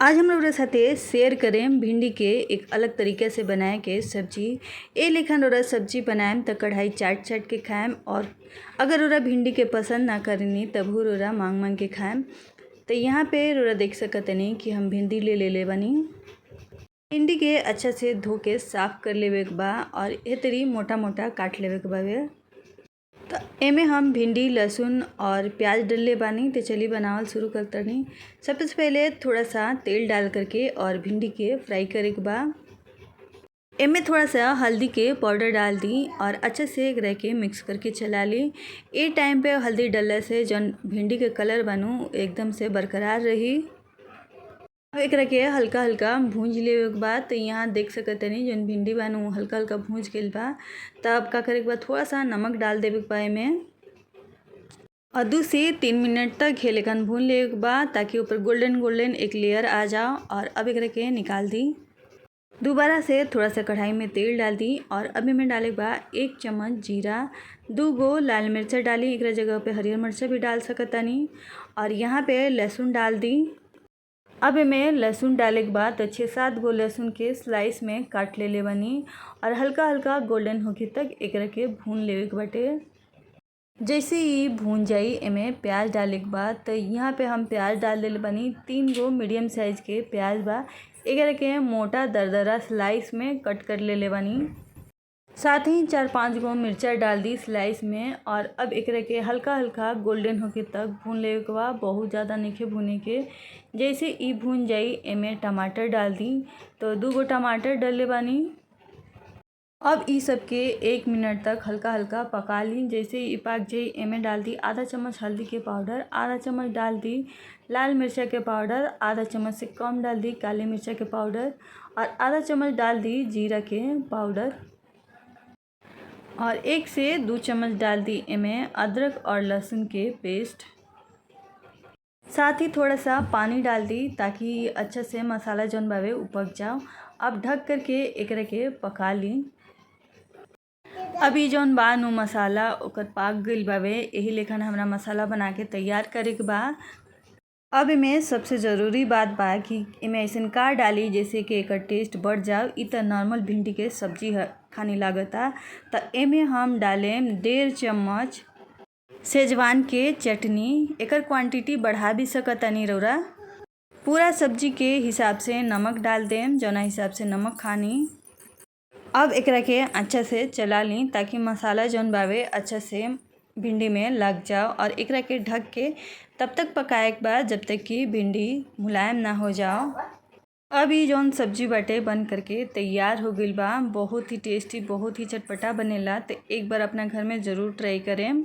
आज हम लोग साथे शेयर करें भिंडी के एक अलग तरीके से बनाए के सब्जी। ए लेखन रोरा सब्जी बनाएम तो कढ़ाई चाट चाट के खाएम, और अगर रोरा भिंडी के पसंद ना करनी तब रोरा मांग मांग के खाएम। तो यहाँ पे रोरा देख सकतनी कि हम भिंडी ले बनी। भिंडी के अच्छा से धो के साफ कर लेवे के बा और ए तरी मोटा मोटा काट लेवे के बावे। तो एमे हम भिंडी लहसुन और प्याज डलले बानी। तो चलिए बनावल शुरू करतनी। सबसे पहले थोड़ा सा तेल डाल करके और भिंडी के फ्राई करे के बा। एमे थोड़ा सा हल्दी के पाउडर डाल दी और अच्छे से एकरा के मिक्स करके चला ली। ए टाइम पे हल्दी डालने से जौन भिंडी के कलर बनू एकदम से बरकरार रही। अब एकरा के हल्का हल्का भूंज लेवे के बाद तो यहाँ देख सकतनी जौन भिंडी बानू हल्का हल्का भूंज गइल बा। तब का करे के बाद थोड़ा सा नमक डाल देवे के बा एमे और 2 से 3 मिनट तक हेलेकन भून लेवे के बाद ताकि ऊपर गोल्डन गोल्डन एक लेयर आ जाओ। और अब एकरा के निकाल दी। दोबारा से थोड़ा सा कढ़ाई में तेल डाल दी और अब में डाले के बाद 1 चम्मच जीरा, 2 गो लाल मिर्चा डाली। एक जगह पे हरियर मिर्चा भी डाल सकतानी और यहाँ पे लहसुन डाल दी। अब में लहसुन डाले के बाद 6-7 गो लहसुन के स्लाइस में काट ले बनी और हल्का हल्का गोल्डन होके तक एकरा के भून लेवे के बाटे। जैसे ही भून जाई एमे प्याज डाले के बाद तो यहाँ पे हम प्याज डाल देले बनी। 3 गो मीडियम साइज के प्याज बा। एकरा के मोटा दरदरा स्लाइस में कट कर ले बनी। साथ ही 4-5 गो मिर्चा डाल दी स्लाइस में और अब एकरा के हल्का हल्का गोल्डन होके तक भून लेवे के बा। बहुत ज़्यादा नहीं भूने के। जैसे ई भून जाई एमे टमाटर डाल दी। तो 2 गो टमाटर डाले बानी। अब ई सब के 1 मिनट तक हल्का हल्का पका ली। जैसे ई पक जाई एमे डाल दी आधा चम्मच हल्दी के पाउडर, आधा चम्मच डाल दी लाल मिर्चा के पाउडर, आधा चम्मच से कम डाल दी काली मिर्चा के पाउडर और आधा चम्मच डाल दी जीरा के पाउडर और 1 से 2 चम्मच डाल दी एमे अदरक और लहसुन के पेस्ट। साथ ही थोड़ा सा पानी डाल दी ताकि अच्छा से मसाला जौन बावे पक जाओ। अब ढक करके एकरा के पका ली। अभी जौन बा नु मसाला ओकर पाक गइल बावे। यही लेखन हमरा मसाला बना के तैयार करे के बा। अब इमें सबसे ज़रूरी बात बा कि इमें ऐसन का डाली जैसे कि एकर टेस्ट बढ़ जाओ। इ त नॉर्मल भिंडी के सब्जी खानी लागता। तो एमे हम डालेम 1.5 चम्मच शेजवान के चटनी। एकर क्वांटिटी बढ़ा भी सकतानी रौरा। पूरा सब्जी के हिसाब से नमक डाल देम जौना हिसाब से नमक खानी। अब एकरा के अच्छा से चला ली ताकि मसाला जौन बावे अच्छा से भिंडी में लग जाओ और एकरा के ढक के तब तक पकाए के बाद जब तक कि भिंडी मुलायम ना हो जाओ। अब ये जौन सब्जी बाटे बन करके तैयार हो गइल बा। बहुत ही टेस्टी बहुत ही चटपटा बनेला। तो एक बार अपना घर में ज़रूर ट्राई करें।